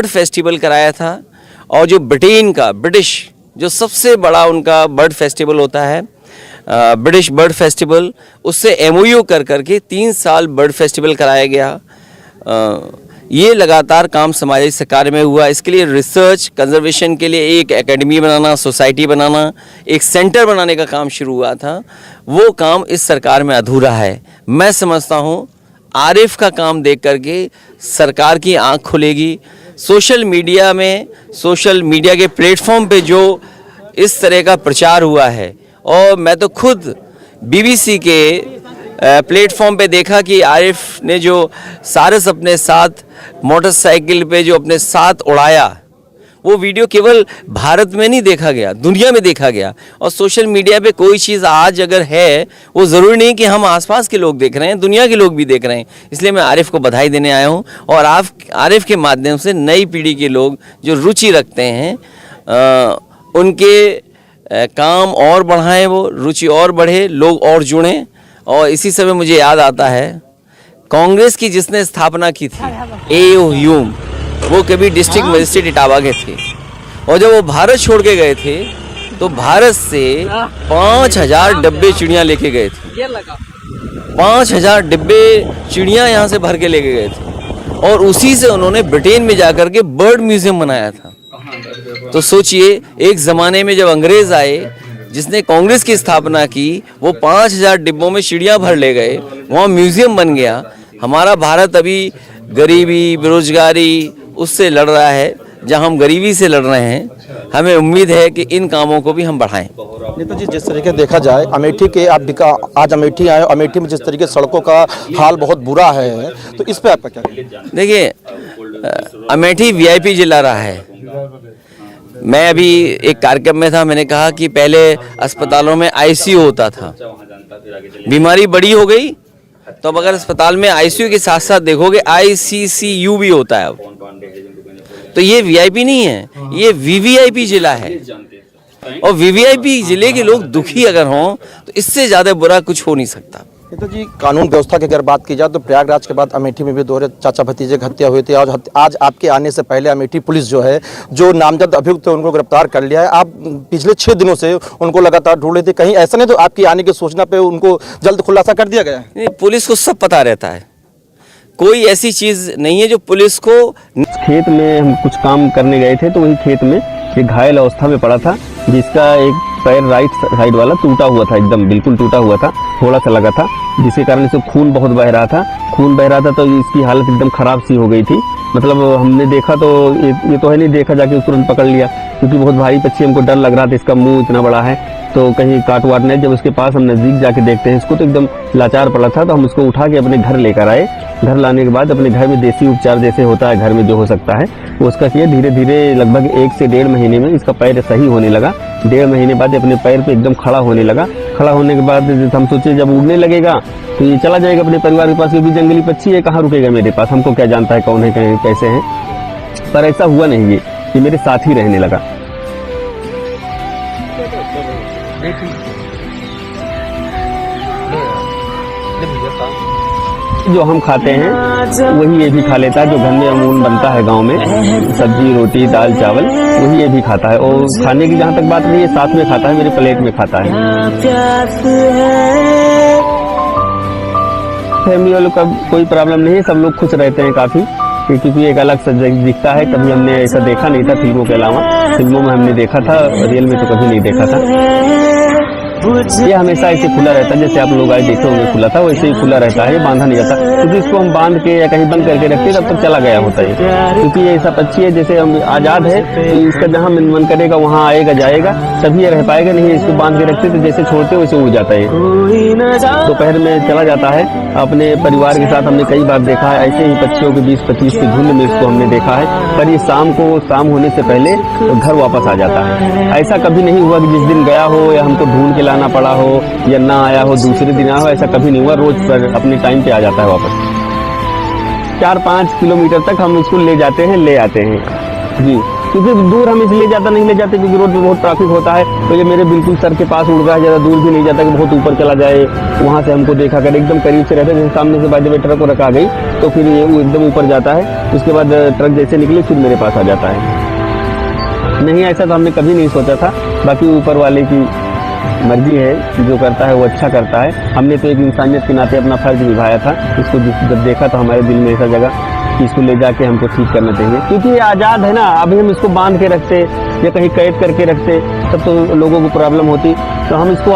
Bird festival कराया था। और जो ब्रिटेन का जो सबसे बड़ा उनका बर्ड फेस्टिवल होता है, ब्रिटिश बर्ड फेस्टिवल, उससे MOU करके 3 साल बर्ड फेस्टिवल कराया गया। ये लगातार काम समाज सरकार में हुआ। इसके लिए रिसर्च कंजर्वेशन के लिए एक एकेडमी बनाना, सोसाइटी बनाना, एक सेंटर बनाने का काम शुरू हुआ था। वो काम इस सरकार में अधूरा है। मैं समझता हूँ आरिफ का काम देख करके सरकार की आंख खुलेगी। सोशल मीडिया के प्लेटफॉर्म पे जो इस तरह का प्रचार हुआ है, और मैं तो खुद BBC के प्लेटफॉर्म पे देखा कि आरिफ ने जो सारस अपने साथ मोटरसाइकिल पे जो अपने साथ उड़ाया, वो वीडियो केवल भारत में नहीं देखा गया, दुनिया में देखा गया। और सोशल मीडिया पे कोई चीज़ आज अगर है, वो ज़रूरी नहीं कि हम आसपास के लोग देख रहे हैं, दुनिया के लोग भी देख रहे हैं। इसलिए मैं आरिफ को बधाई देने आया हूँ। और आरिफ के माध्यम से नई पीढ़ी के लोग जो रुचि रखते हैं, उनके काम और बढ़ाएं, वो रुचि और बढ़े, लोग और जुड़ें। और इसी समय मुझे याद आता है कांग्रेस की जिसने स्थापना की थी, A.O. ह्यूम, वो कभी डिस्ट्रिक्ट मजिस्ट्रेट इटावा के थे। और जब वो भारत छोड़ के गए थे तो भारत से 5000 डब्बे चिड़िया लेके गए थे। 5000 डब्बे चिड़िया यहाँ से भर के लेके गए थे। और उसी से उन्होंने ब्रिटेन में जाकर के बर्ड म्यूजियम बनाया था। तो सोचिए, एक ज़माने में जब अंग्रेज़ आए, जिसने कांग्रेस की स्थापना की, वो 5000 डिब्बों में चिड़िया भर ले गए, वहाँ म्यूजियम बन गया। हमारा भारत अभी गरीबी, बेरोजगारी उससे लड़ रहा है, जहाँ हम गरीबी से लड़ रहे हैं। हमें उम्मीद है कि इन कामों को भी हम बढ़ाएं। नेताजी, जिस तरीके देखा जाए अमेठी के, आप आज अमेठी आए, अमेठी में जिस तरीके सड़कों का हाल बहुत बुरा है, तो इस पे आपका क्या कहना है? देखिए, अमेठी VIP जिला रहा है। मैं अभी एक कार्यक्रम में था, मैंने कहा कि पहले अस्पतालों में ICU होता था, बीमारी बड़ी हो गई तो अब अगर अस्पताल में ICU के साथ साथ देखोगे ICCU भी होता है अब। तो ये VIP नहीं है, ये VVIP जिला है। और VVIP जिले के लोग दुखी अगर हों तो इससे ज़्यादा बुरा कुछ हो नहीं सकता। नेताजी, कानून व्यवस्था की अगर बात की जाए तो प्रयागराज के बाद अमेठी में भी दोहरे चाचा भतीजे की हत्या हुई थी। आज आपके आने से पहले अमेठी पुलिस जो है, जो नामजद अभियुक्त थे, उनको गिरफ्तार कर लिया है। आप पिछले 6 दिनों से उनको लगातार ढूंढ रहे थे, कहीं ऐसा नहीं तो आपकी आने की सूचना पे उनको जल्द खुलासा कर दिया गया है? पुलिस को सब पता रहता है, कोई ऐसी चीज़ नहीं है जो पुलिस को। खेत में हम कुछ काम करने गए थे, तो वही खेत में एक घायल अवस्था में पड़ा था, जिसका एक पैर राइट साइड वाला टूटा हुआ था, एकदम बिल्कुल टूटा हुआ था, थोड़ा सा लगा था, जिसके कारण इसे खून बहुत बह रहा था। तो इसकी हालत एकदम खराब सी हो गई थी। मतलब हमने देखा तो ये तो है नहीं, देखा जाके तुरंत पकड़ लिया, क्योंकि बहुत भारी पक्षी, हमको डर लग रहा था, इसका मुंह इतना बड़ा है तो कहीं काट वाट नहीं। जब उसके पास हम नज़दीक जाके देखते हैं इसको, तो एकदम लाचार पड़ा था। तो हम उसको उठा के अपने घर लेकर आए। घर लाने के बाद अपने घर में देसी उपचार जैसे होता है घर में जो हो सकता है वो उसका किया। धीरे धीरे लगभग 1 से 1.5 महीने में इसका पैर सही होने लगा। 1.5 महीने बाद अपने पैर पे एकदम खड़ा होने लगा। खड़ा होने के बाद हम सोचे जब उड़ने लगेगा तो ये चला जाएगा अपने परिवार के पास, क्योंकि जंगली पक्षी है, कहाँ रुकेगा मेरे पास, हमको क्या जानता है कौन है कैसे है। पर ऐसा हुआ नहीं, ये मेरे साथ ही रहने लगा। जो हम खाते हैं वही ये भी खा लेता है, जो घर में अमूमन बनता है गांव में, सब्जी रोटी दाल चावल, वही ये भी खाता है। और खाने की जहाँ तक बात नहीं है, साथ में खाता है, मेरे प्लेट में खाता है। फैमिली वालों का कोई प्रॉब्लम नहीं है, सब लोग खुश रहते हैं काफी, क्योंकि एक अलग सा दिखता है। कभी हमने ऐसा देखा नहीं था फिल्मों के अलावा, फिल्मों में हमने देखा था, रियल में तो कभी नहीं देखा था। ये हमेशा ऐसे खुला रहता है, जैसे आप लोग आए देखे होंगे खुला था, वैसे ही खुला रहता है, बांधा नहीं जाता। क्योंकि इसको हम बांध के या कहीं बंद करके रखते तब तक चला गया होता है, क्योंकि ये ऐसा पक्षी है जैसे हम आजाद है, तो इसका जहाँ मन करेगा वहाँ आएगा जाएगा, तभी ये रह पाएगा। नहीं इसको बांध के रखते तो जैसे छोड़ते वैसे उड़ जाता है, दोपहर में चला जाता है। अपने परिवार के साथ हमने कई बार देखा है, ऐसे ही पक्षियों के 20-25 की झुंड में इसको हमने देखा है। पर ये शाम होने से पहले घर वापस आ जाता है। ऐसा कभी नहीं हुआ कि जिस दिन गया हो या हमको ढूंढ के लाना पड़ा हो या ना आया हो, दूसरे दिन आया हो, ऐसा कभी नहीं हुआ। रोज पर अपने टाइम पे आ जाता है वापस। 4-5 किलोमीटर तक हम इसको ले जाते हैं, ले आते हैं जी। क्योंकि दूर हम इसलिए ज़्यादा नहीं ले जाते क्योंकि रोड पे बहुत ट्रैफिक होता है, तो ये मेरे बिल्कुल सर के पास उड़ रहा है, ज़्यादा दूर भी नहीं जाता कि बहुत ऊपर चला जाए, वहाँ से हमको देखा कर, एकदम करीब से रहता है। जैसे सामने से बाय द वे ट्रक को रखा गई तो फिर ये वो एकदम ऊपर जाता है, उसके बाद ट्रक जैसे निकले फिर मेरे पास आ जाता है। नहीं, ऐसा तो हमने कभी नहीं सोचा था, बाकी ऊपर वाले की मर्जी है, जो करता है वो अच्छा करता है। हमने तो एक इंसानियत के नाते अपना फर्ज निभाया था। इसको जब देखा तो हमारे दिल में ऐसा जगह कि इसको ले जाके हमको ठीक करना चाहिए, क्योंकि ये आज़ाद है ना। अभी हम इसको बांध के रखते या कहीं कैद करके रखते तब तो लोगों को प्रॉब्लम होती, तो हम इसको